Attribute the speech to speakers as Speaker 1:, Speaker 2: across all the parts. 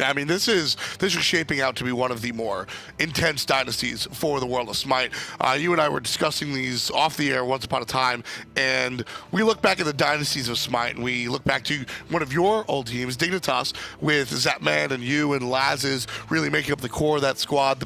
Speaker 1: I mean, this is shaping out to be one of the more intense dynasties for the world of Smite. You and I were discussing these off the air once upon a time, and we look back at the dynasties of Smite, and we look back to one of your old teams, Dignitas, with Zapman and you and Laz's really making up the core of that squad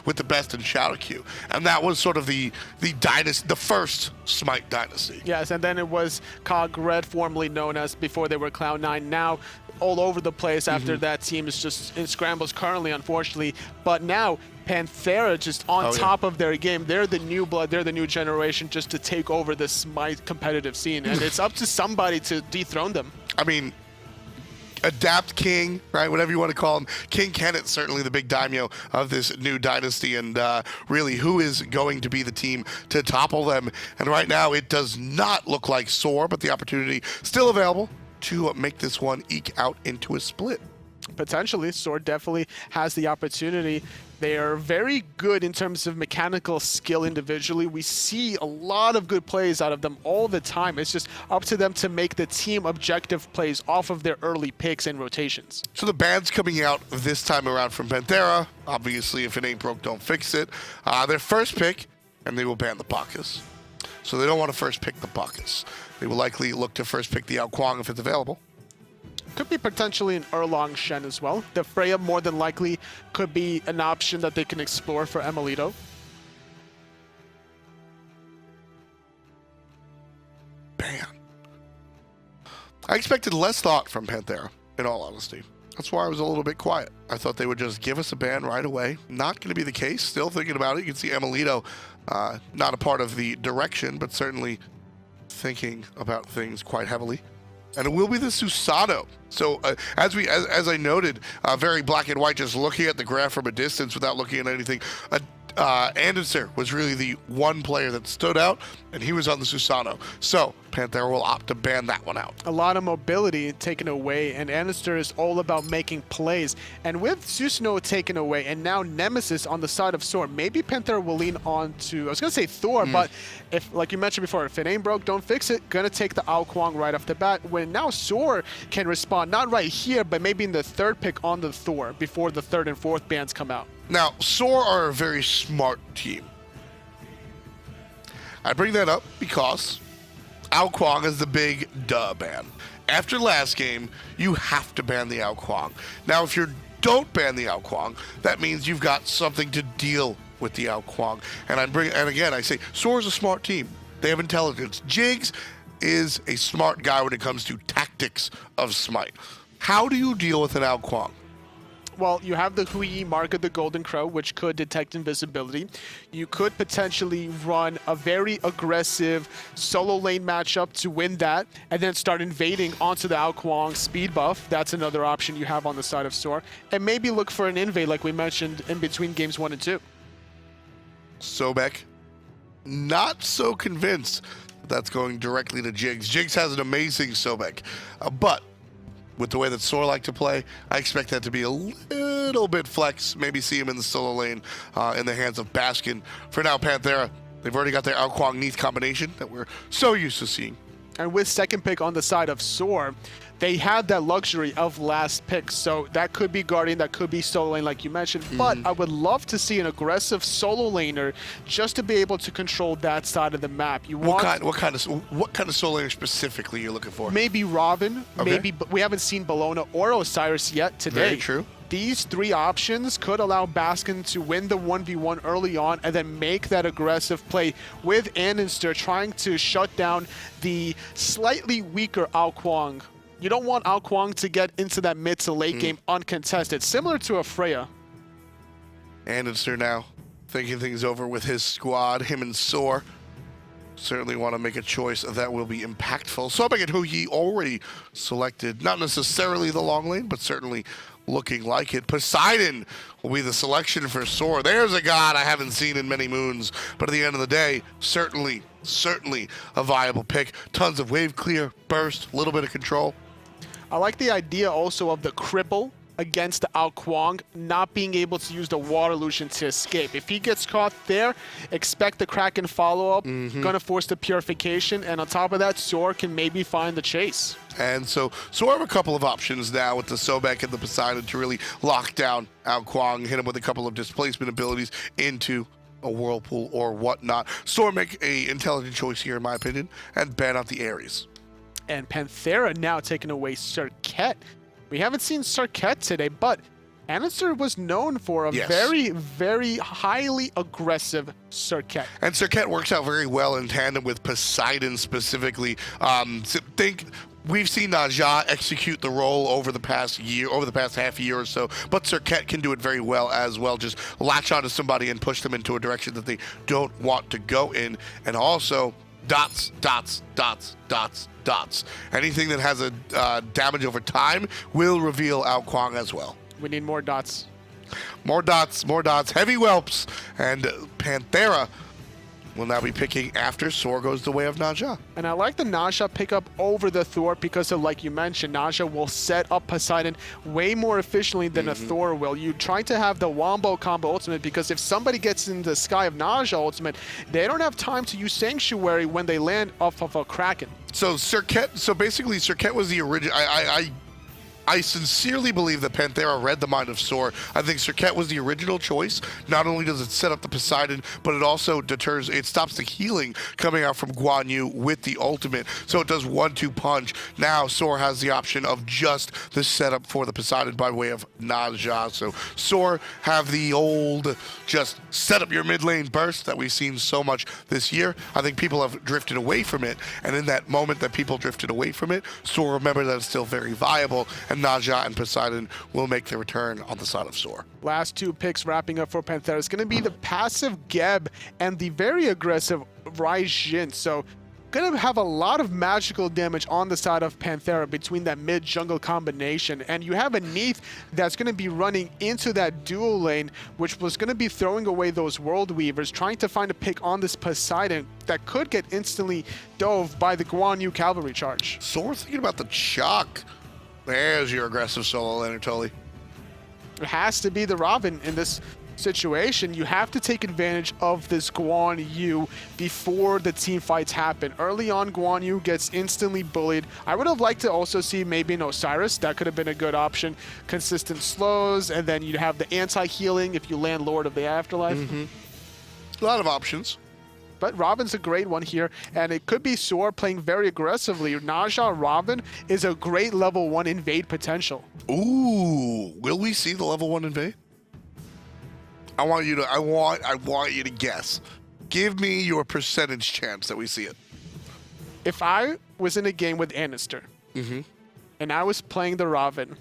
Speaker 1: with the best in Shadow Q. And that was sort of the dynasty, the first Smite dynasty.
Speaker 2: Yes, and then it was Cog Red, formerly known as before they were Cloud9. Now all over the place after that team is just in scrambles currently, unfortunately. But now Panthera just on top of their game. They're the new blood, they're the new generation just to take over the Smite competitive scene. And it's up to somebody to dethrone them.
Speaker 1: I mean, Adapt King, right? Whatever you want to call him. King Kenneth, certainly the big daimyo of this new dynasty, and really who is going to be the team to topple them. And right now it does not look like SoaR, but the opportunity still available to make this one eke out into a split.
Speaker 2: Potentially, SoaR definitely has the opportunity. They are very good in terms of mechanical skill individually. We see a lot of good plays out of them all the time. It's just up to them to make the team objective plays off of their early picks and rotations.
Speaker 1: So the ban's coming out this time around from Panthera. Obviously, if it ain't broke, don't fix it. Their first pick, and they will ban the Bacchus. So they don't want to first pick the Bacchus. They will likely look to first pick the Kuang if it's available.
Speaker 2: Could be potentially an Erlong Shen as well. The Freya more than likely could be an option that they can explore for emilitoo.
Speaker 1: Ban. I expected less thought from Panthera, in all honesty. That's why I was a little bit quiet. I thought they would just give us a ban right away. Not going to be the case. Still thinking about it. You can see emilitoo, not a part of the direction, but certainly thinking about things quite heavily. And it will be the Susanoo. So as I noted, very black and white, just looking at the graph from a distance without looking at anything. Andinster was really the one player that stood out, and he was on the Susanoo. So Panthera will opt to ban that one out.
Speaker 2: A lot of mobility taken away, and Andinster is all about making plays. And with Susanoo taken away, and now Nemesis on the side of SoaR, maybe Panthera will lean on to, I was going to say Thor, but if, like you mentioned before, if it ain't broke, don't fix it. Going to take the Kuang right off the bat, when now SoaR can respond, not right here, but maybe in the third pick on the Thor before the third and fourth bans come out.
Speaker 1: Now, SoaR are a very smart team. I bring that up because Kuang is the big duh ban. After last game, you have to ban the Kuang. Now, if you don't ban the Kuang, that means you've got something to deal with the Kuang. And again, I say SoaR is a smart team. They have intelligence. Jigz is a smart guy when it comes to tactics of Smite. How do you deal with an Kuang?
Speaker 2: Well, you have the Hui Mark of the Golden Crow, which could detect invisibility. You could potentially run a very aggressive solo lane matchup to win that, and then start invading onto the Kuang speed buff. That's another option you have on the side of SoaR. And maybe look for an invade, like we mentioned, in between games 1 and 2.
Speaker 1: Sobek, not so convinced that's going directly to Jigz. Jigz has an amazing Sobek, but with the way that SoaR like to play, I expect that to be a little bit flex. Maybe see him in the solo lane in the hands of Baskin. For now, Panthera, they've already got their Kuang Neith combination that we're so used to seeing.
Speaker 2: And with second pick on the side of SoaR, they had that luxury of last pick. So that could be Guardian, that could be solo lane like you mentioned. But I would love to see an aggressive solo laner just to be able to control that side of the map. You want
Speaker 1: what kind of solo laner specifically you're looking for?
Speaker 2: Maybe Robin,
Speaker 1: okay.
Speaker 2: Maybe we haven't seen Bellona or Osiris yet today.
Speaker 1: Very true.
Speaker 2: These three options could allow Baskin to win the 1v1 early on and then make that aggressive play with Andinster trying to shut down the slightly weaker Kuang. You don't want Kuang to get into that mid to late game uncontested, similar to a Freya.
Speaker 1: Andinster now thinking things over with his squad, him and SoaR. Certainly want to make a choice that will be impactful. Sobek and who he already selected, not necessarily the long lane, but certainly looking like it. Poseidon will be the selection for SoaR. There's a god I haven't seen in many moons, but at the end of the day, certainly a viable pick. Tons of wave clear, burst, a little bit of control.
Speaker 2: I like the idea also of the cripple against the Kuang, not being able to use the water illusion to escape. If he gets caught there, expect the Kraken follow-up, gonna force the purification, and on top of that, SoaR can maybe find the chase.
Speaker 1: And so have a couple of options now with the Sobek and the Poseidon to really lock down Kuang, hit him with a couple of displacement abilities into a whirlpool or whatnot. SoaR make a intelligent choice here, in my opinion, and ban out the Ares.
Speaker 2: And Panthera now taking away Serket. We haven't seen Serket today, but Andinster was known for a very, very highly aggressive Serket.
Speaker 1: And Serket works out very well in tandem with Poseidon specifically. We've seen Naja execute the role over the past half year or so, but Serket can do it very well as well. Just latch onto somebody and push them into a direction that they don't want to go in. And also, dots. Anything that has a damage over time will reveal Kuang as well.
Speaker 2: We need more dots.
Speaker 1: More dots. Heavy whelps. And Panthera will now be picking after SoaR goes the way of Naja.
Speaker 2: And I like the Naja pickup over the Thor because of, like you mentioned, Naja will set up Poseidon way more efficiently than a Thor will. You try to have the Wombo combo ultimate because if somebody gets in the sky of Naja ultimate, they don't have time to use Sanctuary when they land off of a Kraken.
Speaker 1: So basically Serket was the original. I sincerely believe that Panthera read the mind of SoaR. I think Serket was the original choice. Not only does it set up the Poseidon, but it also stops the healing coming out from Guan with the ultimate. So it does 1-2 punch. Now SoaR has the option of just the setup for the Poseidon by way of Naja. So SoaR have the old just set up your mid lane burst that we've seen so much this year. I think people have drifted away from it. And in that moment that people drifted away from it, SoaR remember that it's still very viable. And Naja and Poseidon will make their return on the side of SoaR.
Speaker 2: Last two picks wrapping up for Panthera is going to be the passive Geb and the very aggressive Raijin. So going to have a lot of magical damage on the side of Panthera between that mid-jungle combination. And you have a Neith that's going to be running into that dual lane, which was going to be throwing away those World Weavers, trying to find a pick on this Poseidon that could get instantly dove by the Guan cavalry charge.
Speaker 1: SoaR thinking about the Chalk. There's your aggressive solo laner, Tully.
Speaker 2: It has to be the Robin in this situation. You have to take advantage of this Guan Yu before the team fights happen. Early on, Guan Yu gets instantly bullied. I would have liked to also see maybe an Osiris. That could have been a good option. Consistent slows, and then you'd have the anti-healing if you land Lord of the Afterlife.
Speaker 1: A lot of options.
Speaker 2: But Robin's a great one here, and it could be SoaR playing very aggressively. Naja Robin is a great level 1 invade potential.
Speaker 1: Ooh, will we see the level 1 invade? I want you to guess. Give me your percentage chance that we see it.
Speaker 2: If I was in a game with Andinster, and I was playing the Robin,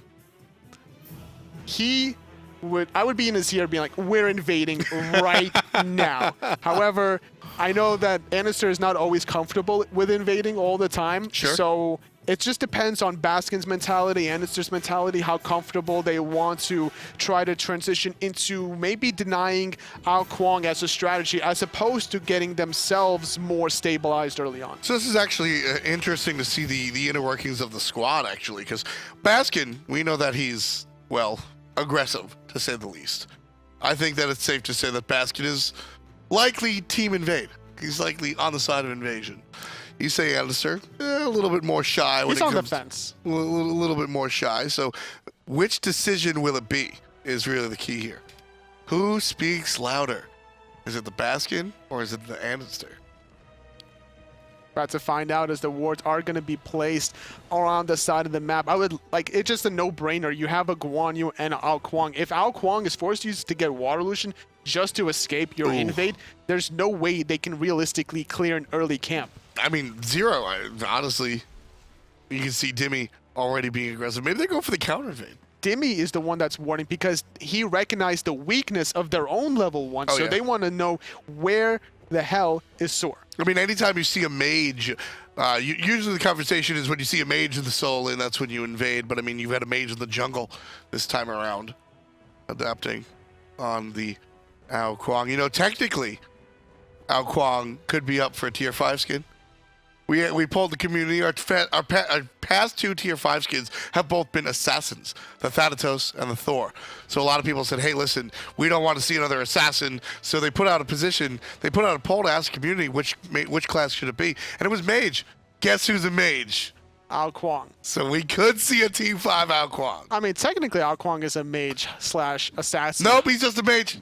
Speaker 2: I would be in his ear being like, we're invading right now. However, I know that Andinster is not always comfortable with invading all the time.
Speaker 1: Sure.
Speaker 2: So it just depends on Baskin's mentality, Andinster's mentality, how comfortable they want to try to transition into maybe denying Kuang as a strategy as opposed to getting themselves more stabilized early on.
Speaker 1: So this is actually interesting to see the inner workings of the squad, actually, because Baskin, we know that he's, well, aggressive, to say the least. I think that it's safe to say that Baskin is likely team invade. He's likely on the side of invasion. You say Andinster, a little bit more shy.
Speaker 2: He's on the fence.
Speaker 1: A little bit more shy. So which decision will it be is really the key here. Who speaks louder? Is it the Baskin or is it the Andinster?
Speaker 2: About to find out as the wards are going to be placed around the side of the map. It's just a no-brainer. You have a Guan Yu and an Kuang. If Kuang is forced to get water illusion just to escape your invade, there's no way they can realistically clear an early camp.
Speaker 1: I mean, zero. Honestly, you can see Dimi already being aggressive. Maybe they go for the counter invade.
Speaker 2: Dimi is the one that's warning because he recognized the weakness of their own level 1. So they want to know where the hell is SoaR.
Speaker 1: I mean, anytime you see a mage, usually the conversation is when you see a mage in the soul lane, that's when you invade. But I mean, you've had a mage in the jungle this time around, adapting on the Kuang. You know, technically, Kuang could be up for a tier 5 skin. We pulled the community. Our past 2 tier 5 skins have both been assassins, the Thanatos and the Thor. So a lot of people said, hey, listen, we don't want to see another assassin. So they put out a position, they put out a poll to ask the community which class should it be. And it was mage. Guess who's a mage?
Speaker 2: Kuang.
Speaker 1: So we could see a Team 5 Kuang.
Speaker 2: I mean, technically, Kuang is a mage / assassin.
Speaker 1: Nope, he's just a mage.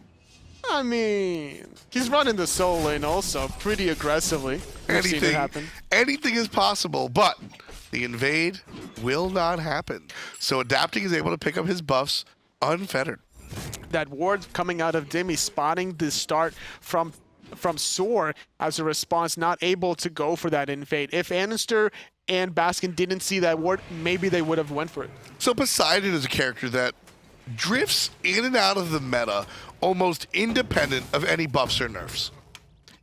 Speaker 2: I mean, he's running the soul lane also pretty aggressively. We've seen it happen.
Speaker 1: Anything is possible, but the invade will not happen. So Adapting is able to pick up his buffs unfettered.
Speaker 2: That ward coming out of Dimi, spotting the start from SoaR as a response, not able to go for that invade. If Andinster and Baskin didn't see that ward, maybe they would have went for it.
Speaker 1: So Poseidon is a character that drifts in and out of the meta almost independent of any buffs or nerfs.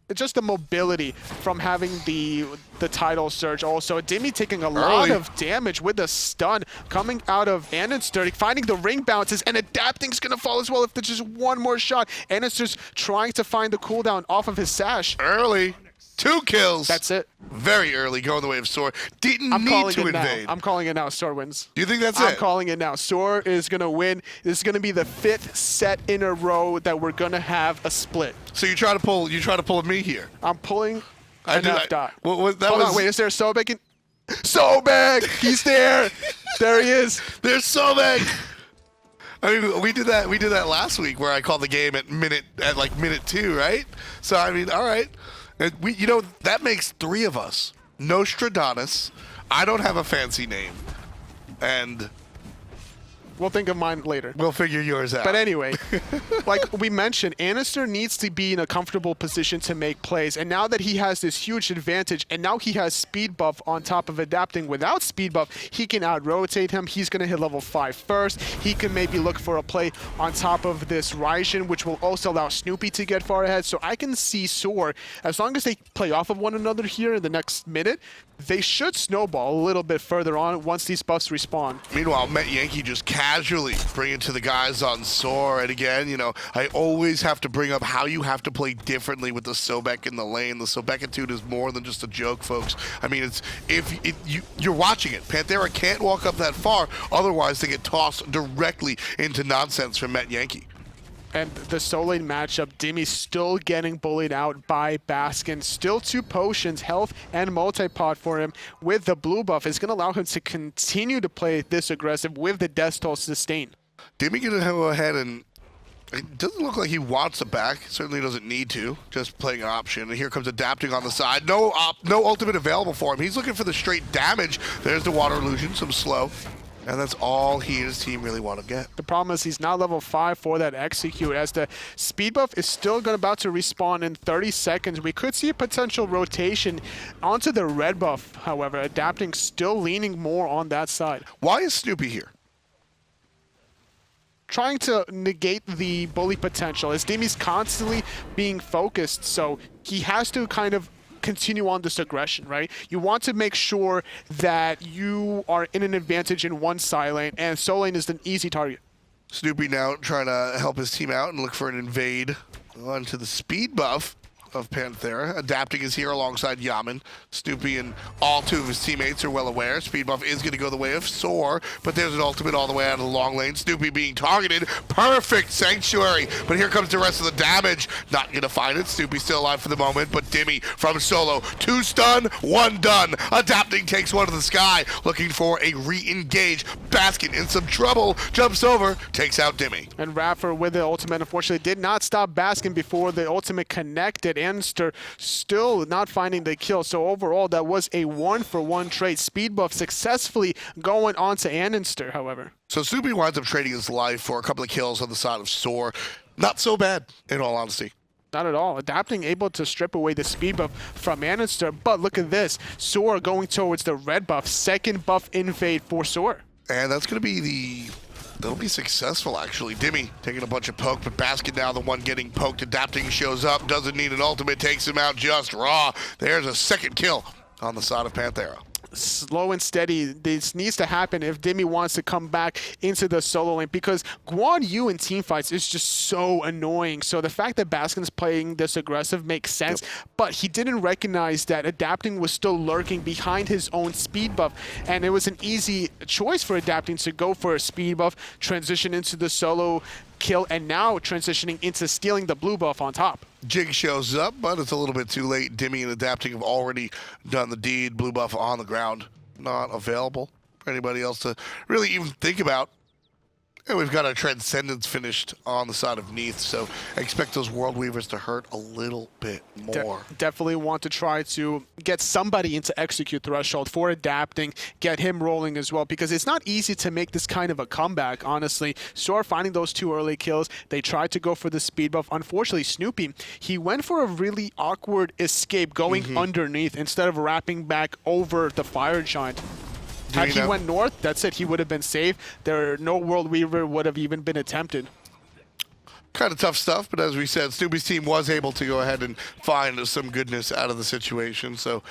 Speaker 2: It's just the mobility from having the title surge. Also, Dimi taking a lot of damage with the stun coming out of Andinster, finding the ring bounces, and Adapting's gonna fall as well if there's just one more shot. Andinster's trying to find the cooldown off of his sash.
Speaker 1: Early. 2 kills.
Speaker 2: That's it.
Speaker 1: Very early, going the way of SoaR. Didn't need to invade.
Speaker 2: I'm calling it now. SoaR wins.
Speaker 1: Do you think that's it?
Speaker 2: I'm calling it now. SoaR is going to win. This is going to be the 5th set in a row that we're going to have a split.
Speaker 1: So you try to pull a me here.
Speaker 2: I'm pulling an F-dot.
Speaker 1: Hold
Speaker 2: on, wait, is there a Sobek? Sobek! He's there! There he is.
Speaker 1: There's Sobek! I mean, we did that last week where I called the game at minute 2, right? So I mean, all right. And that makes 3 of us. Nostradamus. I don't have a fancy name. And
Speaker 2: we'll think of mine later.
Speaker 1: We'll figure yours out.
Speaker 2: But anyway, like we mentioned, Andinster needs to be in a comfortable position to make plays. And now that he has this huge advantage, and now he has speed buff on top of Adapting without speed buff, he can out-rotate him. He's going to hit level 5 first. He can maybe look for a play on top of this Raijin, which will also allow Snoopy to get far ahead. So I can see SoaR, as long as they play off of one another here in the next minute, they should snowball a little bit further on once these buffs respawn.
Speaker 1: Meanwhile, Metyankey just casually bring it to the guys on SoaR. And again, I always have to bring up how you have to play differently with the Sobek in the lane. The Sobekitude is more than just a joke, folks. I mean, you're watching it. Panthera can't walk up that far, otherwise they get tossed directly into nonsense from Metyankey.
Speaker 2: And the soul lane matchup, Dimi still getting bullied out by Baskin. Still 2 potions, health and multi-pot for him with the blue buff is going to allow him to continue to play this aggressive with the death toll sustain.
Speaker 1: Dimi going to go ahead and it doesn't look like he wants it back. Certainly doesn't need to. Just playing an option. And here comes Adapting on the side. No ultimate available for him. He's looking for the straight damage. There's the water illusion, some slow. And that's all he and his team really want to get.
Speaker 2: The problem is he's not level 5 for that execute, as the speed buff is still about to respawn in 30 seconds. We could see a potential rotation onto the red buff, however. Adapting still leaning more on that side.
Speaker 1: Why is Snoopy here?
Speaker 2: Trying to negate the bully potential, as Dimi's constantly being focused, so he has to kind of continue on this aggression, right? You want to make sure that you are in an advantage in one side lane, and soul lane is an easy target.
Speaker 1: Snoopy now trying to help his team out and look for an invade onto the speed buff of Panthera. Adapting is here alongside Yammyn. Snoopy and all 2 of his teammates are well aware. Speed buff is going to go the way of SoaR, but there's an ultimate all the way out of the long lane. Snoopy being targeted. Perfect Sanctuary, but here comes the rest of the damage. Not going to find it. Snoopy still alive for the moment, but Dimi from solo. 2 stun, 1 done. Adapting takes one to the sky, looking for a re-engage. Baskin in some trouble, jumps over, takes out Dimi.
Speaker 2: And iRaffer with the ultimate, unfortunately, did not stop Baskin before the ultimate connected. Andinster still not finding the kill. So overall, that was a 1-for-1 trade. Speed buff successfully going on to Andinster, however.
Speaker 1: So Snoopy winds up trading his life for a couple of kills on the side of SoaR. Not so bad, in all honesty.
Speaker 2: Not at all. Adapting able to strip away the speed buff from Andinster. But look at this. SoaR going towards the red buff. 2nd buff invade for SoaR.
Speaker 1: And that's going to be that'll be successful, actually. Dimi taking a bunch of poke, but Baskin now the one getting poked. Adapting shows up, doesn't need an ultimate, takes him out just raw. There's a 2nd kill on the side of Panthera.
Speaker 2: slow and steady. This needs to happen if Dimi wants to come back into the solo lane, because Guan Yu in team fights is just so annoying. So the fact that Baskin's playing this aggressive makes sense, but he didn't recognize that adapting was still lurking behind his own speed buff, and it was an easy choice for adapting to go for a speed buff, transition into the solo kill, and now transitioning into stealing the blue buff on top.
Speaker 1: Jigz shows up, but it's a little bit too late. Dimi and adapting have already done the deed. Blue buff on the ground, not available for anybody else to really even think about. And we've got our Transcendence finished on the side of Neith, so I expect those World Weavers to hurt a little bit more.
Speaker 2: Definitely want to try to get somebody into Execute Threshold for adapting, get him rolling as well, because it's not easy to make this kind of a comeback, honestly. SoaR finding those 2 early kills, they tried to go for the speed buff. Unfortunately, Snoopy, he went for a really awkward escape going underneath instead of wrapping back over the Fire Giant. Had he went north, that's it. He would have been safe. No World Weaver would have even been attempted.
Speaker 1: Kind of tough stuff, but as we said, Snoopy's team was able to go ahead and find some goodness out of the situation, so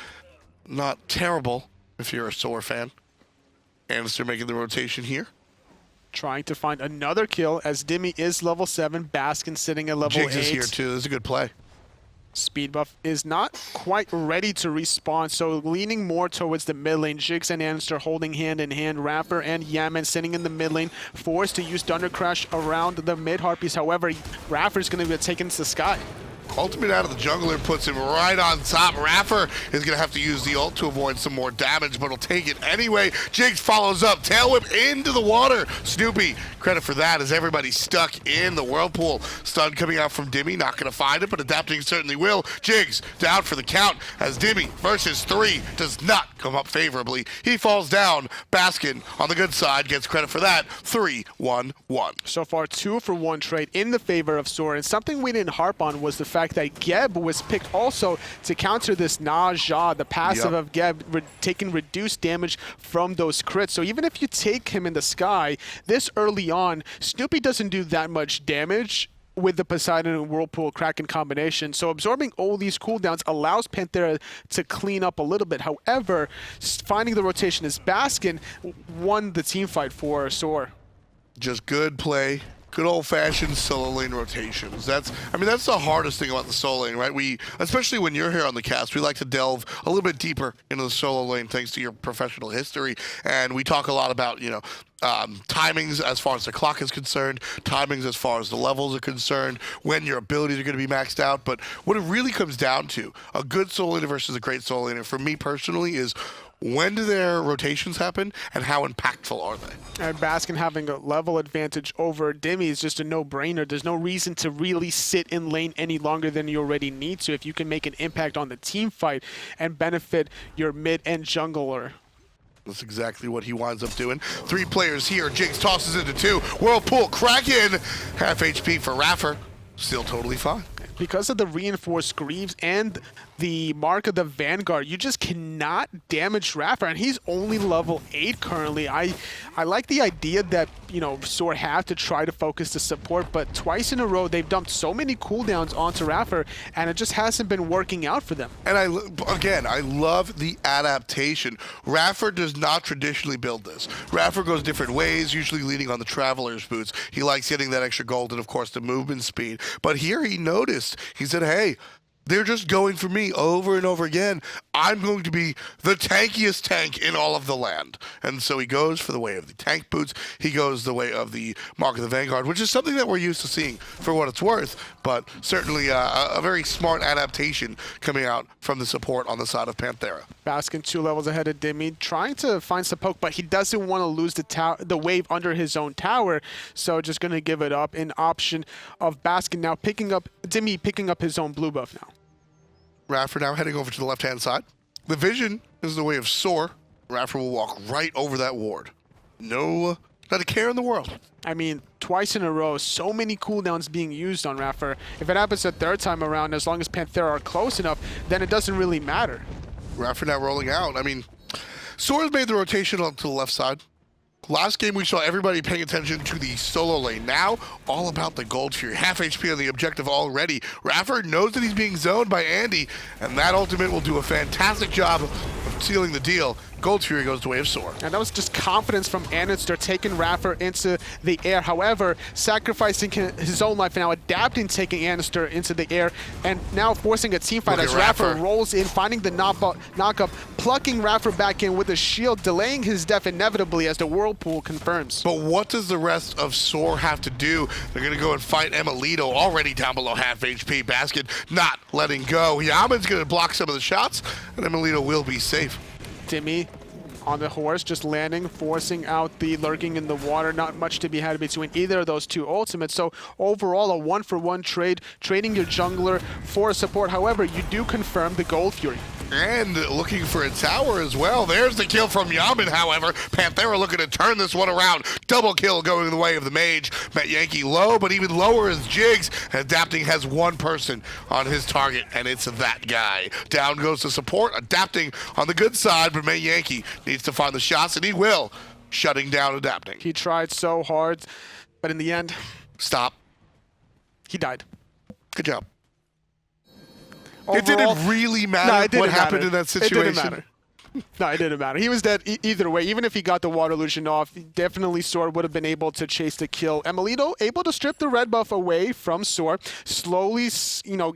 Speaker 1: not terrible if you're a SoaR fan. Andinster making the rotation here.
Speaker 2: Trying to find another kill as Dimi is level 7, Baskin sitting at level 8.
Speaker 1: Jigz is here too. This is a good play.
Speaker 2: Speed buff is not quite ready to respawn, so leaning more towards the mid lane. Jigz and Andinster holding hand in hand. Rapper and Yammyn sitting in the mid lane, forced to use Thunder Crash around the mid Harpies. However, Raffer's going to be taken to the sky.
Speaker 1: Ultimate out of the jungler puts him right on top. Raffer is going to have to use the ult to avoid some more damage, but he'll take it anyway. Jigz follows up. Tail whip into the water. Snoopy, credit for that as everybody's stuck in the whirlpool. Stun coming out from Dimi. Not going to find it, but adapting certainly will. Jigz down for the count as Dimi versus 3 does not come up favorably. He falls down. Baskin on the good side gets credit for that. 3-1-1.
Speaker 2: So far, 2-for-1 trade in the favor of SoaR, and something we didn't harp on was the fact that Geb was picked also to counter this Naja, the passive of Geb, taking reduced damage from those crits. So even if you take him in the sky this early on, Snoopy doesn't do that much damage with the Poseidon and Whirlpool Kraken combination. So absorbing all these cooldowns allows Panthera to clean up a little bit. However, finding the rotation as Baskin won the team fight for SoaR.
Speaker 1: Just good play. Good old-fashioned solo lane rotations. That's the hardest thing about the solo lane, right? Especially when you're here on the cast, we like to delve a little bit deeper into the solo lane thanks to your professional history, and we talk a lot about, timings as far as the clock is concerned, timings as far as the levels are concerned, when your abilities are going to be maxed out. But what it really comes down to, a good solo laner versus a great solo laner, for me personally, is when do their rotations happen and how impactful are they?
Speaker 2: And Baskin having a level advantage over Dimi is just a no-brainer. There's no reason to really sit in lane any longer than you already need to if you can make an impact on the team fight and benefit your mid and jungler.
Speaker 1: That's exactly what he winds up doing. 3 players here. Jigz tosses into 2. Whirlpool Kraken. Half HP for Raffer. Still totally fine.
Speaker 2: Because of the reinforced Greaves and the Mark of the Vanguard, you just cannot damage Raffer, and he's only level 8 currently. I like the idea that, SoaR have to try to focus the support, but twice in a row they've dumped so many cooldowns onto Raffer, and it just hasn't been working out for them.
Speaker 1: And I love the adaptation. Raffer does not traditionally build this. Raffer goes different ways, usually leaning on the Traveler's Boots. He likes getting that extra gold and, of course, the movement speed. But here he noticed, he said, hey, they're just going for me over and over again. I'm going to be the tankiest tank in all of the land. And so he goes for the way of the tank boots. He goes the way of the Mark of the Vanguard, which is something that we're used to seeing for what it's worth, but certainly a very smart adaptation coming out from the support on the side of Panthera.
Speaker 2: Baskin 2 levels ahead of Dimi, trying to find some poke, but he doesn't want to lose the wave under his own tower, so just going to give it up. An option of Baskin now Dimi picking up his own blue buff now.
Speaker 1: Raffer now heading over to the left-hand side. The vision is the way of SoaR. Raffer will walk right over that ward. Not a care in the world.
Speaker 2: I mean, twice in a row, so many cooldowns being used on Raffer. If it happens a 3rd time around, as long as Panthera are close enough, then it doesn't really matter.
Speaker 1: Raffer now rolling out. SoaR's made the rotation onto the left side. Last game, we saw everybody paying attention to the solo lane. Now, all about the Gold Fury. Half HP on the objective already. Raffer knows that he's being zoned by Andy, and that ultimate will do a fantastic job of sealing the deal. Gold Fury goes the way of SoaR.
Speaker 2: And that was just confidence from Andinster, taking iRaffer into the air. However, sacrificing his own life and now adapting, taking Andinster into the air, and now forcing a team fight as iRaffer rolls in, finding the knockup, plucking iRaffer back in with a shield, delaying his death inevitably as the Whirlpool confirms.
Speaker 1: But what does the rest of SoaR have to do? They're going to go and fight emilitoo, already down below half HP. Baskin not letting go. Yammyn's going to block some of the shots, and emilitoo will be safe.
Speaker 2: Dimi on the horse, just landing, forcing out the lurking in the water. Not much to be had between either of those two ultimates. So overall, a 1-for-1 trade, trading your jungler for support. However, you do confirm the Gold Fury.
Speaker 1: And looking for a tower as well. There's the kill from Yammyn, however. Panthera looking to turn this one around. Double kill going the way of the mage. Metyankey low, but even lower is Jigz. Adapting has one person on his target, and it's that guy. Down goes the support. Adapting on the good side, but Metyankey needs to find the shots, and he will. Shutting down Adapting.
Speaker 2: He tried so hard, but in the end...
Speaker 1: Stop.
Speaker 2: He died.
Speaker 1: Good job.
Speaker 2: Overall,
Speaker 1: it didn't really matter what happened in that situation.
Speaker 2: It didn't matter. No, it didn't matter. He was dead either way. Even if he got the water illusion off, definitely SoaR would have been able to chase the kill. emilitoo able to strip the red buff away from SoaR, slowly,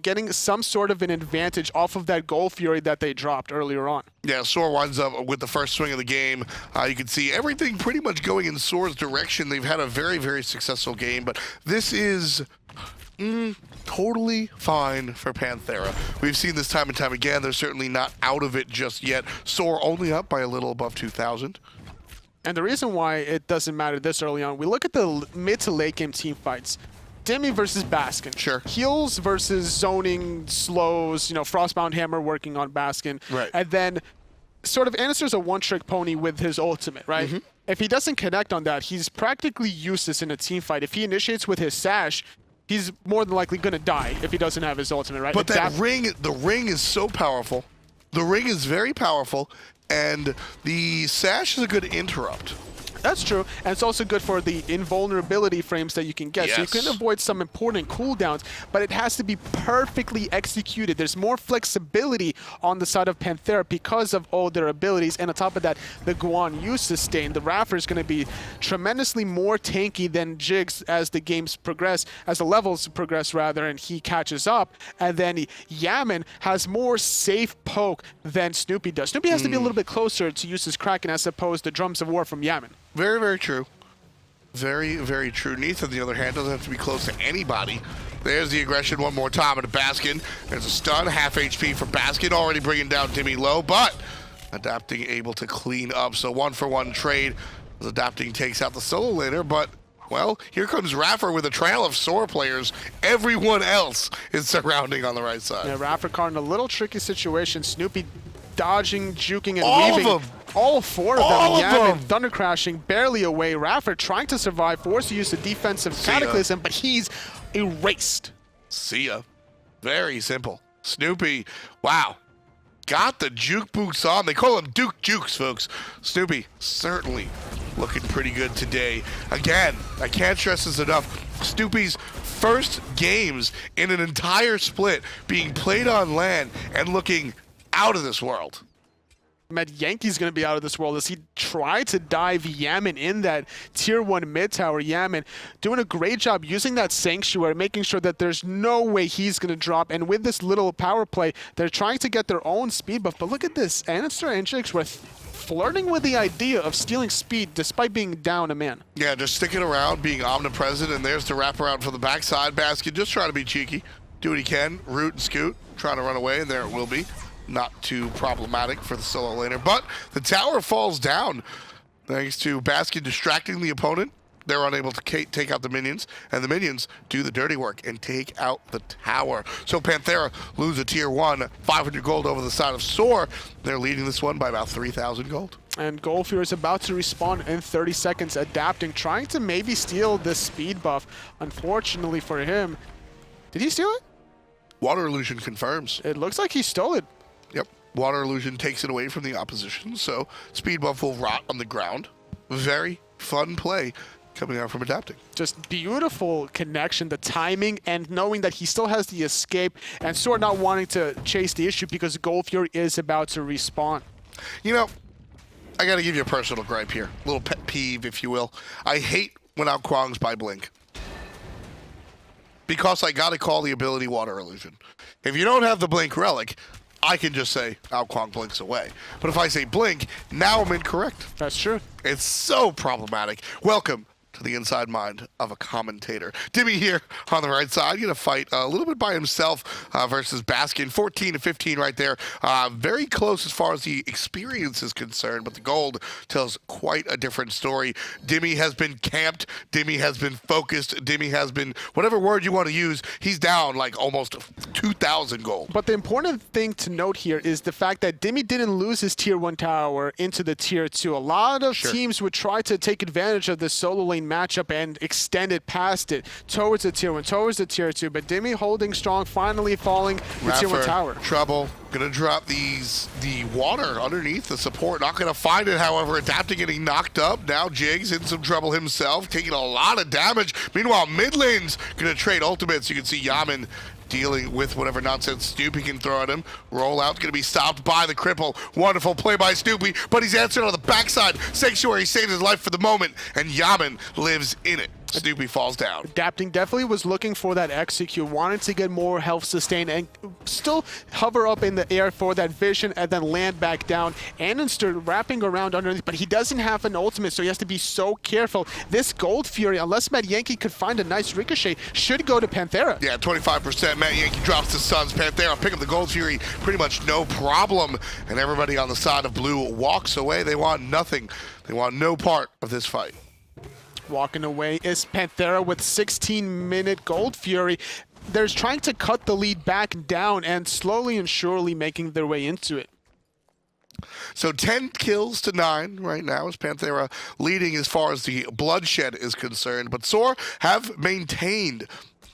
Speaker 2: getting some sort of an advantage off of that Gold Fury that they dropped earlier on.
Speaker 1: Yeah, SoaR winds up with the first swing of the game. You can see everything pretty much going in SoaR's direction. They've had a very, very successful game, but this is... totally fine for Panthera. We've seen this time and time again. They're certainly not out of it just yet. SoaR only up by a little above 2,000.
Speaker 2: And the reason why it doesn't matter this early on, we look at the mid to late game team fights. Dimi versus Baskin.
Speaker 1: Sure.
Speaker 2: Heals versus zoning, slows, Frostbound Hammer working on Baskin.
Speaker 1: Right.
Speaker 2: And then sort of Andinster's a one-trick pony with his ultimate, right? Mm-hmm. If he doesn't connect on that, he's practically useless in a team fight. If he initiates with his sash, he's more than likely going to die if he doesn't have his ultimate, right?
Speaker 1: But the ring is so powerful. The ring is very powerful, and the sash is a good interrupt.
Speaker 2: That's true, and it's also good for the invulnerability frames that you can get. Yes. So you can avoid some important cooldowns, but it has to be perfectly executed. There's more flexibility on the side of Panthera because of all their abilities, and on top of that, the Guan use sustain. The iRaffer is going to be tremendously more tanky than Jigz as the games progress, as the levels progress rather, and he catches up. And then Yammyn has more safe poke than Snoopy does. Snoopy has to be a little bit closer to use his Kraken as opposed to Drums of War from Yammyn.
Speaker 1: Very, very true. Very, very true. Neith, on the other hand, doesn't have to be close to anybody. There's the aggression one more time into Baskin. There's a stun, half HP for Baskin, already bringing down Dimi low, but Adapting able to clean up. So 1-for-1 trade as Adapting takes out the solo laner, but, well, here comes iRaffer with a trail of SoaR players. Everyone else is surrounding on the right side.
Speaker 2: Yeah, iRaffer caught in a little tricky situation. Snoopy dodging, juking, and weaving. All four of them. Yammyn thunder crashing barely away. iRaffer trying to survive, forced to use the defensive cataclysm, but he's erased.
Speaker 1: See ya. Very simple. Snoopy, wow. Got the juke boots on. They call him Duke Jukes, folks. Snoopy certainly looking pretty good today. Again, I can't stress this enough. Snoopy's first games in an entire split being played on LAN and looking out of this world.
Speaker 2: Metyankey's going to be out of this world as he tried to dive Yammyn in that tier 1 mid tower. Yammyn doing a great job using that Sanctuary, making sure that there's no way he's going to drop. And with this little power play, they're trying to get their own speed buff. But look at this. Andinster and Jigz were flirting with the idea of stealing speed despite being down a man.
Speaker 1: Yeah, just sticking around, being omnipresent. And there's the wraparound from the backside. Baskin just trying to be cheeky. Do what he can. Root and scoot. Trying to run away. And there it will be. Not too problematic for the solo laner, but the tower falls down thanks to Baskin distracting the opponent. They're unable to take out the minions, and the minions do the dirty work and take out the tower. So Panthera lose a tier 1, 500 gold over the side of SoaR. They're leading this one by about 3,000 gold.
Speaker 2: And Gold Fury is about to respawn in 30 seconds, adapting, trying to maybe steal the speed buff. Unfortunately for him, did he steal it?
Speaker 1: Water illusion confirms.
Speaker 2: It looks like he stole it.
Speaker 1: Yep. Water illusion takes it away from the opposition, so speed buff will rot on the ground. Very fun play coming out from Adapting.
Speaker 2: Just beautiful connection, the timing, and knowing that he still has the escape, and SoaR not wanting to chase the issue because Gold Fury is about to respawn.
Speaker 1: You know, I got to give you a personal gripe here. A little pet peeve, if you will. I hate when our Kuang's by Blink. Because I got to call the ability Water Illusion. If you don't have the Blink Relic, I can just say, Ao Kuang blinks away. But if I say Blink, now I'm incorrect.
Speaker 2: That's true.
Speaker 1: It's so problematic. Welcome to the inside mind of a commentator. Dimi here on the right side, going to fight a little bit by himself versus Baskin. 14-15 right there. Very close as far as the experience is concerned, but the gold tells quite a different story. Dimi has been camped. Dimi has been focused. Dimi has been, whatever word you want to use, he's down like almost 2,000 gold.
Speaker 2: But the important thing to note here is the fact that Dimi didn't lose his tier 1 tower into the tier 2. A lot of teams would try to take advantage of the solo lane matchup and extend it past it towards the tier 1, towards the tier 2. But Dimi holding strong, finally falling the tier 1 tower.
Speaker 1: Trouble. Gonna drop the water underneath the support. Not gonna find it, however. Adapting, getting knocked up. Now Jigz in some trouble himself, taking a lot of damage. Meanwhile, mid lane's gonna trade ultimates. You can see Yammyn dealing with whatever nonsense Snoopy can throw at him. Rollout's going to be stopped by the cripple. Wonderful play by Snoopy, but he's answered on the backside. Sanctuary saved his life for the moment, and Yammyn lives in it. Snoopy falls down.
Speaker 2: Adapting definitely was looking for that execute, wanted to get more health sustain and still hover up in the air for that vision and then land back down. Andinster wrapping around underneath, but he doesn't have an ultimate, so he has to be so careful. This Gold Fury, unless Metyankey could find a nice ricochet, should go to Panthera.
Speaker 1: Yeah, 25%. Metyankey drops the Suns. Panthera pick up the Gold Fury pretty much no problem. And everybody on the side of blue walks away. They want nothing. They want no part of this fight.
Speaker 2: Walking away is Panthera with 16-minute Gold Fury. They're trying to cut the lead back down and slowly and surely making their way into it.
Speaker 1: So 10 kills to 9 right now is Panthera leading as far as the bloodshed is concerned. But SoaR have maintained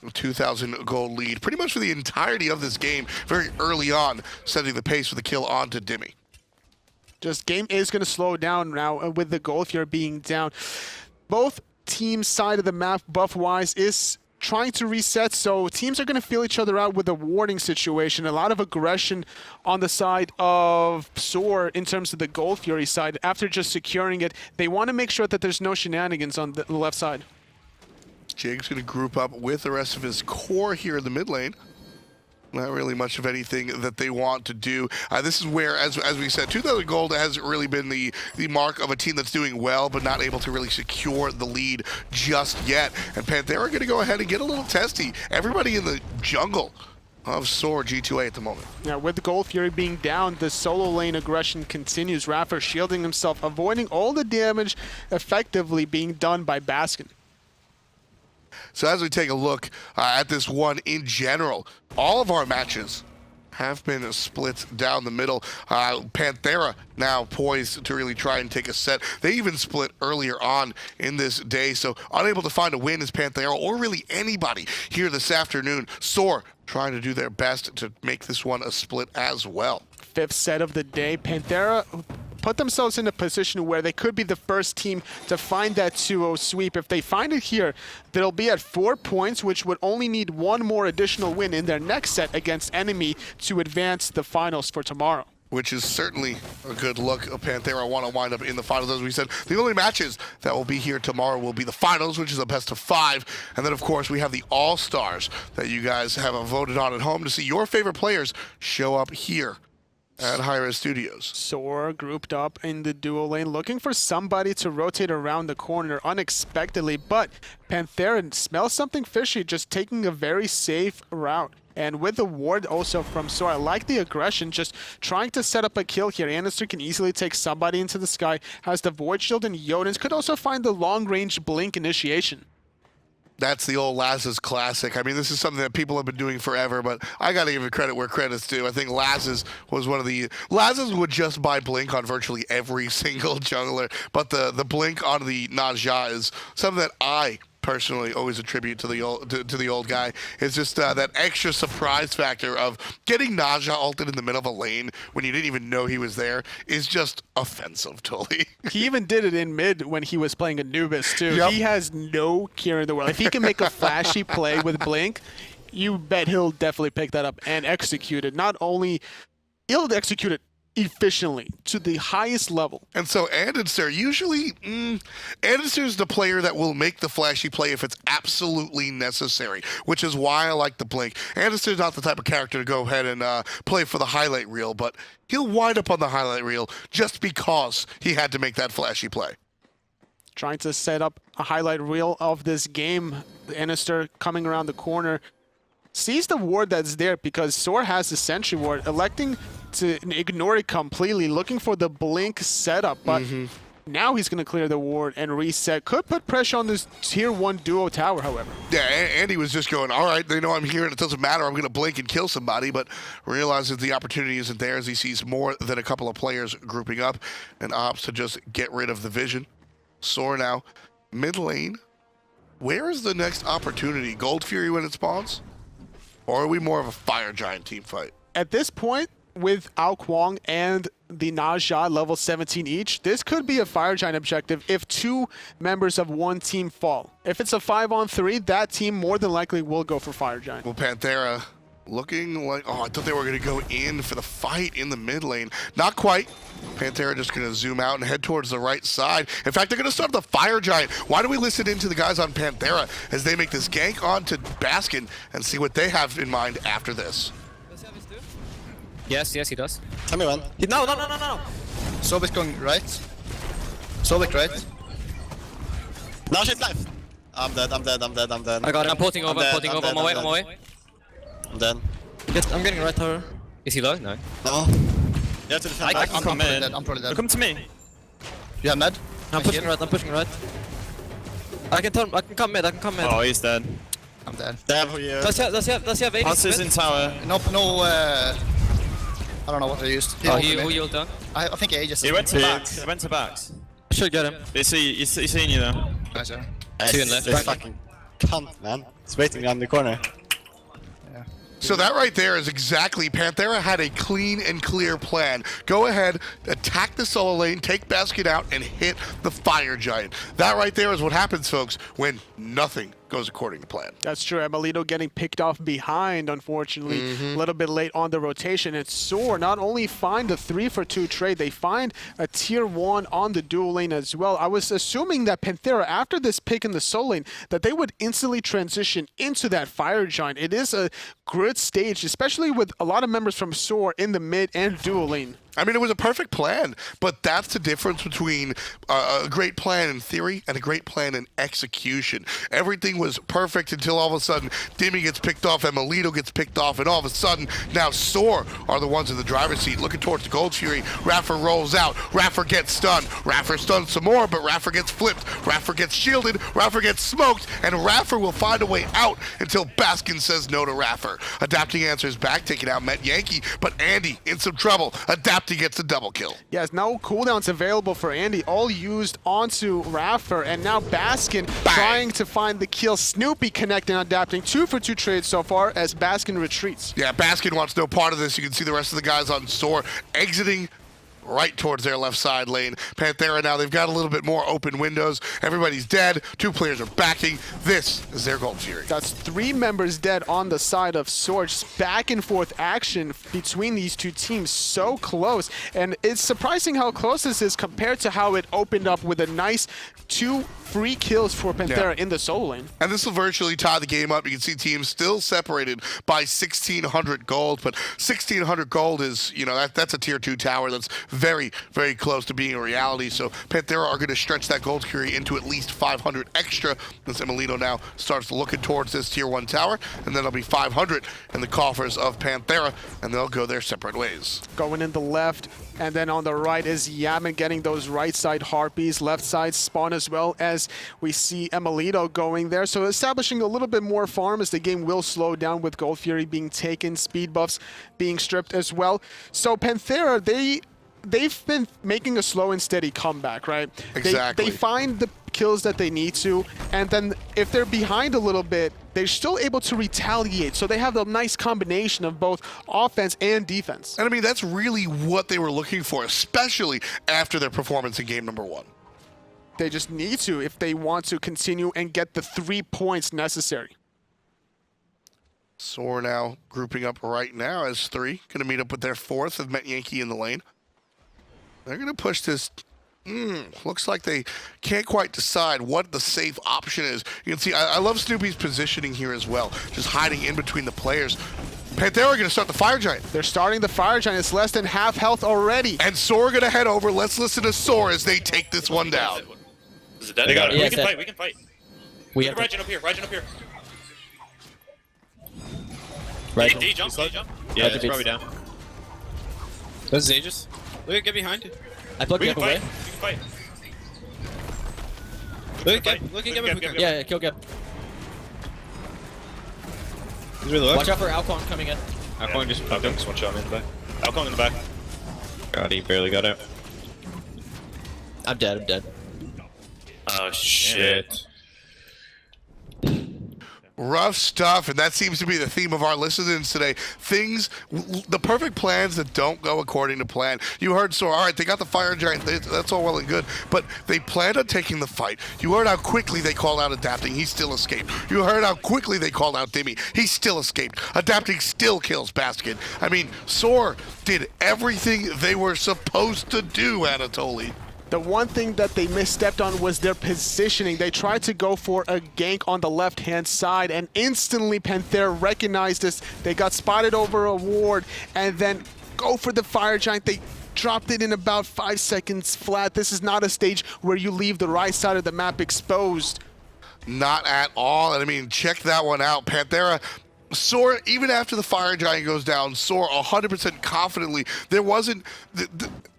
Speaker 1: a 2,000 gold lead pretty much for the entirety of this game, very early on, setting the pace for the kill onto Dimi.
Speaker 2: Just game is going to slow down now with the Gold Fury being down. Both teams' side of the map, buff-wise, is trying to reset, so teams are going to feel each other out with a warding situation. A lot of aggression on the side of SoaR in terms of the Gold Fury side. After just securing it, they want to make sure that there's no shenanigans on the left side.
Speaker 1: Jigz going to group up with the rest of his core here in the mid lane. Not really much of anything that they want to do. This is where, as we said, 2,000 gold has really been the mark of a team that's doing well, but not able to really secure the lead just yet. And Panthera are going to go ahead and get a little testy. Everybody in the jungle of SoaR G2A at the moment.
Speaker 2: Yeah, with the Gold Fury being down, the solo lane aggression continues. iRaffer shielding himself, avoiding all the damage effectively being done by Baskin.
Speaker 1: So as we take a look at this one in general, all of our matches have been split down the middle. Panthera now poised to really try and take a set. They even split earlier on in this day, so unable to find a win is Panthera, or really anybody here this afternoon. SoaR trying to do their best to make this one a split as well.
Speaker 2: 5th set of the day. Panthera put themselves in a position where they could be the first team to find that 2-0 sweep. If they find it here, they'll be at 4 points, which would only need one more additional win in their next set against enemy to advance the finals for tomorrow.
Speaker 1: Which is certainly a good look. Panthera want to wind up in the finals. As we said, the only matches that will be here tomorrow will be the finals, which is a best of 5. And then, of course, we have the All-Stars that you guys have voted on at home to see your favorite players show up here at hi-rez Studios.
Speaker 2: SoaR grouped up in the duo lane, looking for somebody to rotate around the corner unexpectedly, but Panthera smells something fishy, just taking a very safe route. And with the ward also from SoaR, I like the aggression, just trying to set up a kill here. Andinster can easily take somebody into the sky, has the Void Shield, and Yodens could also find the long-range blink initiation.
Speaker 1: That's the old Laz's classic. I mean, this is something that people have been doing forever, but I got to give it credit where credit's due. I think Laz's was one of the... Laz's would just buy Blink on virtually every single jungler, but the Blink on the Naja is something that I personally always attribute to the old guy. It's just that extra surprise factor of getting Naja ulted in the middle of a lane when you didn't even know he was there is just offensive, totally.
Speaker 2: He even did it in mid when he was playing Anubis too.
Speaker 1: Yep.
Speaker 2: He has no care in the world. If he can make a flashy play with Blink, you bet he'll definitely pick that up and execute it. Not only he'll execute it efficiently to the highest level.
Speaker 1: And so Andinster, usually, Andinster is the player that will make the flashy play if it's absolutely necessary, which is why I like the blink. Andinster is not the type of character to go ahead and play for the highlight reel, but he'll wind up on the highlight reel just because he had to make that flashy play.
Speaker 2: Trying to set up a highlight reel of this game. Andinster coming around the corner. Sees the ward that's there because SoaR has the sentry ward, electing to ignore it completely, looking for the blink setup, but now he's going to clear the ward and reset. Could put pressure on this tier 1 duo tower, however.
Speaker 1: Yeah, Andy was just going, all right, they know I'm here and it doesn't matter, I'm going to blink and kill somebody, but realizes the opportunity isn't there as he sees more than a couple of players grouping up and opts to just get rid of the vision. SoaR now, mid lane. Where is the next opportunity? Gold Fury when it spawns? Or are we more of a Fire Giant team fight?
Speaker 2: At this point, with Kuang and the Naja level 17 each, this could be a Fire Giant objective if 2 members of one team fall. If it's a 5-on-3, that team more than likely will go for Fire Giant.
Speaker 1: Well, Panthera looking like, oh, I thought they were going to go in for the fight in the mid lane. Not quite. Panthera just going to zoom out and head towards the right side. In fact, they're going to start the Fire Giant. Why don't we listen into the guys on Panthera as they make this gank onto Baskin and see what they have in mind after this.
Speaker 3: Yes, he does.
Speaker 4: Tell me when.
Speaker 3: No.
Speaker 4: Sobek's going right. Sobek right. Now she's live. I'm dead.
Speaker 3: I got him. I'm porting over, on my way.
Speaker 4: I'm dead.
Speaker 3: I'm getting right tower. Is he low? No.
Speaker 4: No. You have to defend back.
Speaker 5: I'm probably dead.
Speaker 4: Come to me.
Speaker 5: You have med?
Speaker 3: I'm pushing right. I can come mid.
Speaker 4: Oh, he's dead.
Speaker 5: I'm dead.
Speaker 4: Dead for you.
Speaker 3: Does he have 80?
Speaker 4: Hans is in tower.
Speaker 5: No, I don't know what they used.
Speaker 3: Who you done?
Speaker 5: I think he just...
Speaker 4: He went to backs. He went to backs.
Speaker 3: I should get him.
Speaker 4: He's seeing you though.
Speaker 5: Nice, yeah.
Speaker 3: Two in left.
Speaker 4: This fucking cunt, man. It's waiting around the corner.
Speaker 1: So that right there is exactly, Panthera had a clean and clear plan. Go ahead, attack the solo lane, take Baskin out, and hit the Fire Giant. That right there is what happens, folks, when nothing goes according to plan.
Speaker 2: That's true. emilitoo getting picked off behind, unfortunately, a little bit late on the rotation. And SoaR not only find the 3-for-2 trade, they find a tier 1 on the dual lane as well. I was assuming that Panthera, after this pick in the solo lane, that they would instantly transition into that Fire Giant. It is a good stage, especially with a lot of members from SoaR in the mid and dual lane.
Speaker 1: I mean, it was a perfect plan, but that's the difference between a great plan in theory and a great plan in execution. Everything was perfect until all of a sudden Dimi gets picked off, emilitoo gets picked off, and all of a sudden now SoaR are the ones in the driver's seat looking towards the Gold Fury. iRaffer rolls out, iRaffer gets stunned, iRaffer stuns some more, but iRaffer gets flipped, iRaffer gets shielded, iRaffer gets smoked, and iRaffer will find a way out until Baskin says no to iRaffer. Adapting answers back, taking out Metyankey, but Andy in some trouble. Adapting gets a double kill.
Speaker 2: Yes, no cooldowns available for Andy, all used onto iRaffer, and now Baskin trying to find the kill. Snoopy connecting, adapting 2-for-2 trades so far as Baskin retreats.
Speaker 1: Yeah, Baskin wants no part of this. You can see the rest of the guys on SoaR exiting right towards their left side lane. Panthera now, they've got a little bit more open windows. Everybody's dead. 2 players are backing. This is their Gold Fury.
Speaker 2: That's 3 members dead on the side of SoaR. Just back and forth action between these 2 teams, so close. And it's surprising how close this is compared to how it opened up with a nice 2 free kills for Panthera in the solo lane.
Speaker 1: And this will virtually tie the game up. You can see teams still separated by 1,600 gold, but 1,600 gold is, you know, that's a tier 2 tower that's very, very close to being a reality. So Panthera are going to stretch that Gold Fury into at least 500 extra as emilitoo now starts looking towards this tier 1 tower, and then it'll be 500 in the coffers of Panthera, and they'll go their separate ways.
Speaker 2: Going in the left, and then on the right is Yammyn getting those right side harpies, left side spawn as well as we see emilitoo going there. So establishing a little bit more farm as the game will slow down with Gold Fury being taken, speed buffs being stripped as well. So Panthera, they've been making a slow and steady comeback, right?
Speaker 1: Exactly.
Speaker 2: They find the kills that they need to, and then if they're behind a little bit, they're still able to retaliate. So they have a nice combination of both offense and defense.
Speaker 1: And I mean, that's really what they were looking for, especially after their performance in game number 1.
Speaker 2: They just need to if they want to continue and get the 3 points necessary.
Speaker 1: SoaR now grouping up right now as 3. Going to meet up with their 4th of Metyankey in the lane. They're going to push this. Looks like they can't quite decide what the safe option is. You can see, I love Snoopy's positioning here as well, just hiding in between the players. Panthera are going to start the Fire Giant.
Speaker 2: They're starting the Fire Giant. It's less than half health already.
Speaker 1: And SoaR going to head over. Let's listen to SoaR as they take this one down.
Speaker 4: Is it dead?
Speaker 3: They got it.
Speaker 4: We
Speaker 3: Yeah,
Speaker 4: can
Speaker 3: it's
Speaker 4: fight, we can fight.
Speaker 3: We
Speaker 4: Look
Speaker 3: have
Speaker 4: at Raijin up here, Raijin up here.
Speaker 3: right.
Speaker 4: Did he jump? Did he jump?
Speaker 3: Yeah,
Speaker 4: Yeah,
Speaker 3: it's
Speaker 4: it's probably down.
Speaker 6: That's Aegis. Look, get behind you.
Speaker 3: I plugged
Speaker 4: We
Speaker 3: Geb
Speaker 4: can
Speaker 3: away.
Speaker 4: fight, we can fight.
Speaker 6: Look,
Speaker 4: Fight.
Speaker 6: get
Speaker 4: Geb,
Speaker 6: behind
Speaker 4: Geb,
Speaker 6: you.
Speaker 3: Yeah, kill Geb.
Speaker 6: He's really low.
Speaker 3: Watch out for Alcon coming in.
Speaker 6: Kuang just popped
Speaker 4: Just one shot me in the back. Alcon in the back.
Speaker 6: God, he barely got out.
Speaker 3: I'm dead. I'm dead.
Speaker 4: Oh shit.
Speaker 1: Rough stuff, and that seems to be the theme of our listens today. The perfect plans that don't go according to plan. You heard SoaR, all right, they got the Fire Giant, that's all well and good, but they planned on taking the fight. You heard how quickly they called out Adapting, he still escaped. You heard how quickly they called out Dimi, he still escaped. Adapting still kills Baskin. I mean, SoaR did everything they were supposed to do, Anatoly.
Speaker 2: The one thing that they misstepped on was their positioning. They tried to go for a gank on the left-hand side, and instantly Panthera recognized this. They got spotted over a ward, and then go for the Fire Giant. They dropped it in about 5 seconds flat. This is not a stage where you leave the right side of the map exposed.
Speaker 1: Not at all, and I mean, check that one out. Panthera, SoaR, even after the Fire Giant goes down, SoaR 100% confidently. There wasn't,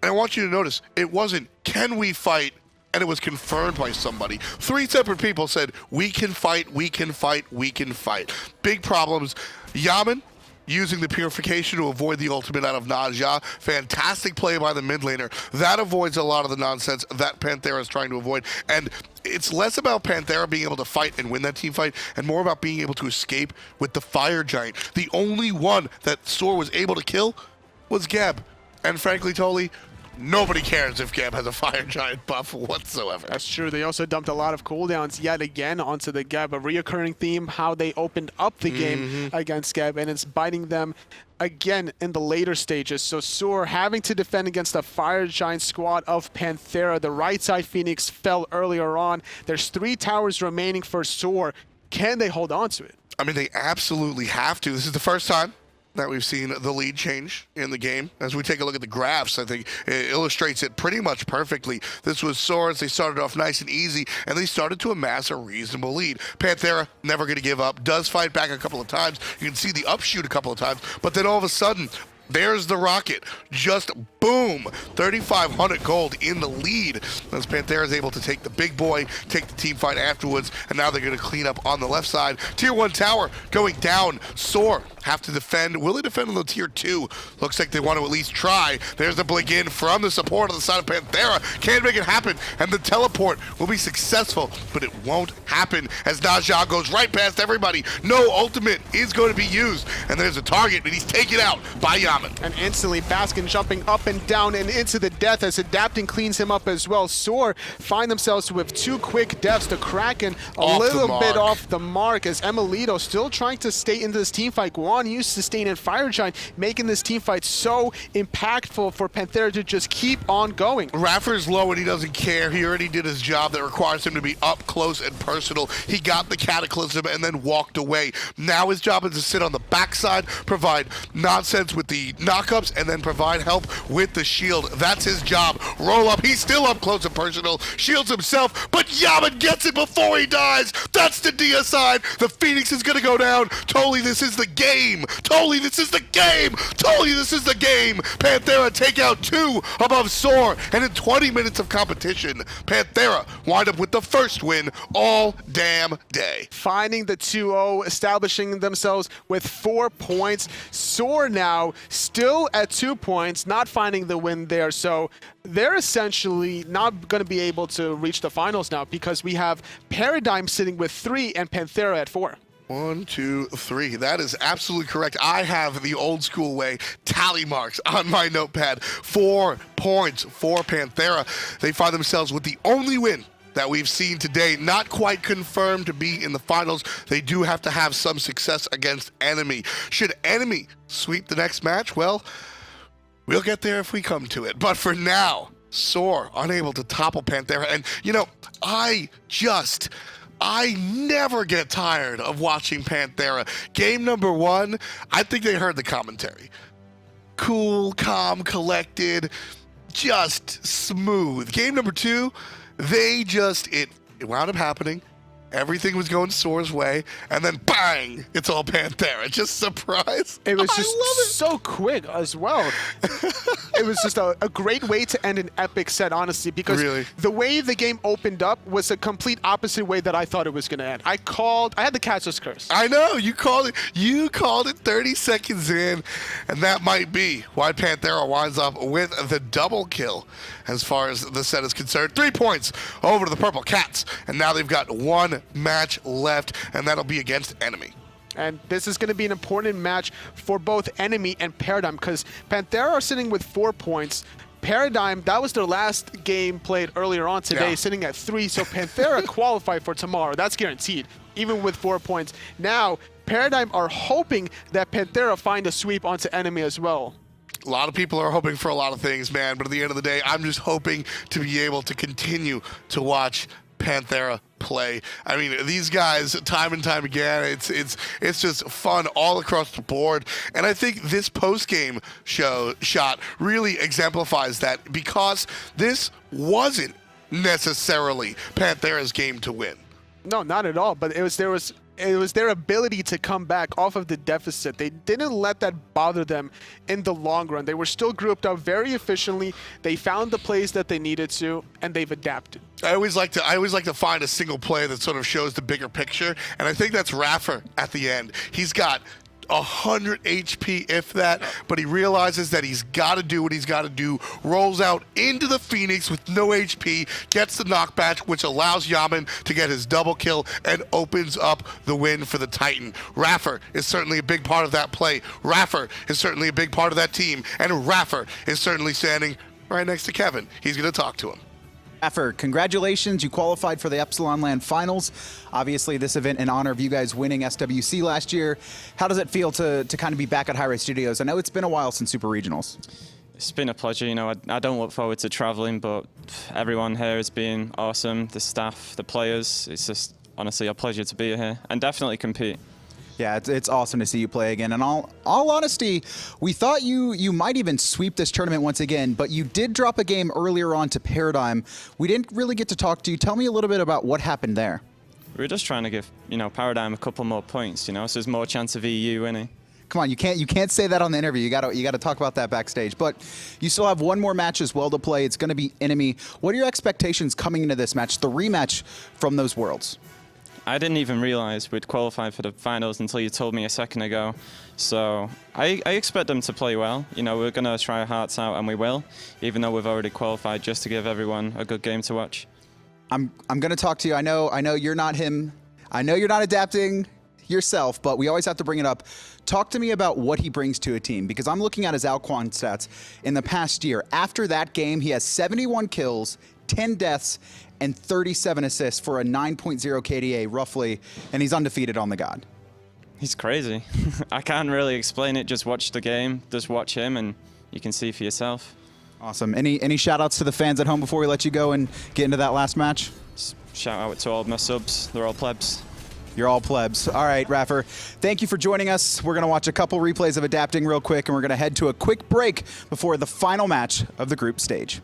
Speaker 1: I want you to notice, it wasn't, can we fight? And it was confirmed by somebody. 3 separate people said, we can fight, we can fight, we can fight. Big problems. Yammyn using the purification to avoid the ultimate out of Naja. Fantastic play by the mid laner. That avoids a lot of the nonsense that Panthera is trying to avoid. And it's less about Panthera being able to fight and win that team fight, and more about being able to escape with the Fire Giant. The only one that SoaR was able to kill was Geb. And frankly, Toly, nobody cares if Geb has a Fire Giant buff whatsoever.
Speaker 2: That's true. They also dumped a lot of cooldowns yet again onto the Geb, a reoccurring theme, how they opened up the game against Geb, and it's biting them again in the later stages. So SoaR having to defend against a Fire Giant squad of Panthera. The right side Phoenix fell earlier on. There's 3 towers remaining for SoaR. Can they hold on to it?
Speaker 1: I mean, they absolutely have to. This is the first time that we've seen the lead change in the game. As we take a look at the graphs, I think it illustrates it pretty much perfectly. This was SoaR. They started off nice and easy, and they started to amass a reasonable lead. Panthera, never going to give up, does fight back a couple of times. You can see the upshoot a couple of times, but then all of a sudden, there's the rocket. Just boom, 3,500 gold in the lead as Panthera is able to take the big boy, take the team fight afterwards, and now they're going to clean up on the left side. Tier 1 tower going down. SoaR have to defend. Will they defend on the Tier 2? Looks like they want to at least try. There's the blink in from the support on the side of Panthera. Can't make it happen, and the teleport will be successful, but it won't happen as Naja goes right past everybody. No ultimate is going to be used, and there's a target, and he's taken out by Yammyn.
Speaker 2: And instantly Baskin jumping up and down and into the death as Adapting cleans him up as well. SoaR find themselves with 2 quick deaths. The Kraken a little bit off the mark as emilitoo still trying to stay into this team fight. Guan used to stay in Fire Giant, making this team fight so impactful for Panthera to just keep on going.
Speaker 1: iRaffer's low and he doesn't care. He already did his job that requires him to be up close and personal. He got the Cataclysm and then walked away. Now his job is to sit on the backside, provide nonsense with the knockups, and then provide help with the shield. That's his job. Roll up. He's still up close and personal. Shields himself, but Yammyn gets it before he dies. That's the Dia side. The Phoenix is going to go down. Toly, this is the game. Toly, this is the game. Toly, this is the game. Panthera take out 2 above SoaR, and in 20 minutes of competition, Panthera wind up with the first win all damn day.
Speaker 2: Finding the 2-0, establishing themselves with 4 points. SoaR now still at 2 points, not finding the win there. So they're essentially not going to be able to reach the finals now because we have Paradigm sitting with 3 and Panthera at 4.
Speaker 1: 1, 2, 3. That is absolutely correct. I have the old school way tally marks on my notepad. 4 points for Panthera. They find themselves with the only win that we've seen today, not quite confirmed to be in the finals. They do have to have some success against Enemy. Should Enemy sweep the next match? Well, we'll get there if we come to it. But for now, SoaR unable to topple Panthera. And, you know, I never get tired of watching Panthera. Game number 1, I think they heard the commentary. Cool, calm, collected, just smooth. Game number 2, it wound up happening. Everything was going SoaR's way, and then bang, it's all Panthera. Just surprise.
Speaker 2: It was just so quick as well. It was just a great way to end an epic set, honestly, because the way the game opened up was a complete opposite way that I thought it was going to end. I had the catcher's curse.
Speaker 1: I know, you called it. You called it 30 seconds in, and that might be why Panthera winds up with the double kill as far as the set is concerned. 3 points over to the Purple Cats, and now they've got 1 match left, and that'll be against Enemy.
Speaker 2: And this is going to be an important match for both Enemy and Paradigm, because Panthera are sitting with 4 points. Paradigm, that was their last game played earlier on today, sitting at 3. So Panthera qualified for tomorrow. That's guaranteed, even with 4 points. Now, Paradigm are hoping that Panthera find a sweep onto Enemy as well.
Speaker 1: A lot of people are hoping for a lot of things, man, but at the end of the day, I'm just hoping to be able to continue to watch Panthera play. I mean, these guys, time and time again, it's just fun all across the board. And I think this post-game shot really exemplifies that, because this wasn't necessarily Panthera's game to win.
Speaker 2: No, not at all. But it was their ability to come back off of the deficit. They didn't let that bother them in the long run. They were still grouped up very efficiently. They found the plays that they needed to, and they've adapted.
Speaker 1: I always like to find a single play that sort of shows the bigger picture, and I think that's iRaffer at the end. He's got 100 HP, if that, but he realizes that he's got to do what he's got to do, rolls out into the Phoenix with no HP, gets the knockback, which allows Yammyn to get his double kill and opens up the win for the Titan. iRaffer is certainly a big part of that play. iRaffer is certainly a big part of that team, and iRaffer is certainly standing right next to Kevin. He's going to talk to him.
Speaker 7: iRaffer, congratulations. You qualified for the Epsilon Land Finals. Obviously, this event in honor of you guys winning SWC last year. How does it feel to kind of be back at hi-rez Studios? I know it's been a while since Super Regionals.
Speaker 3: It's been a pleasure. You know, I don't look forward to traveling, but everyone here has been awesome. The staff, the players. It's just honestly a pleasure to be here and definitely compete.
Speaker 7: Yeah, it's awesome to see you play again. In all honesty, we thought you might even sweep this tournament once again, but you did drop a game earlier on to Paradigm. We didn't really get to talk to you. Tell me a little bit about what happened there.
Speaker 3: We were just trying to give, you know, Paradigm a couple more points, you know, so there's more chance of EU winning.
Speaker 7: Come on, you can't say that on the interview. You gotta talk about that backstage. But you still have one more match as well to play. It's gonna be Enemy. What are your expectations coming into this match, the rematch from those worlds?
Speaker 3: I didn't even realize we'd qualified for the finals until you told me a second ago. So I expect them to play well. You know, we're going to try our hearts out, and we will, even though we've already qualified, just to give everyone a good game to watch.
Speaker 7: I'm going to talk to you. I know you're not him. I know you're not adapting yourself, but we always have to bring it up. Talk to me about what he brings to a team, because I'm looking at his Alquan stats in the past year. After that game, he has 71 kills, 10 deaths, and 37 assists for a 9.0 KDA, roughly, and he's undefeated on the God.
Speaker 3: He's crazy. I can't really explain it. Just watch the game. Just watch him, and you can see for yourself.
Speaker 7: Awesome. Any shout-outs to the fans at home before we let you go and get into that last match?
Speaker 3: Shout out to all my subs. They're all plebs.
Speaker 7: You're all plebs. All right, iRaffer, thank you for joining us. We're going to watch a couple replays of Adapting real quick, and we're going to head to a quick break before the final match of the group stage.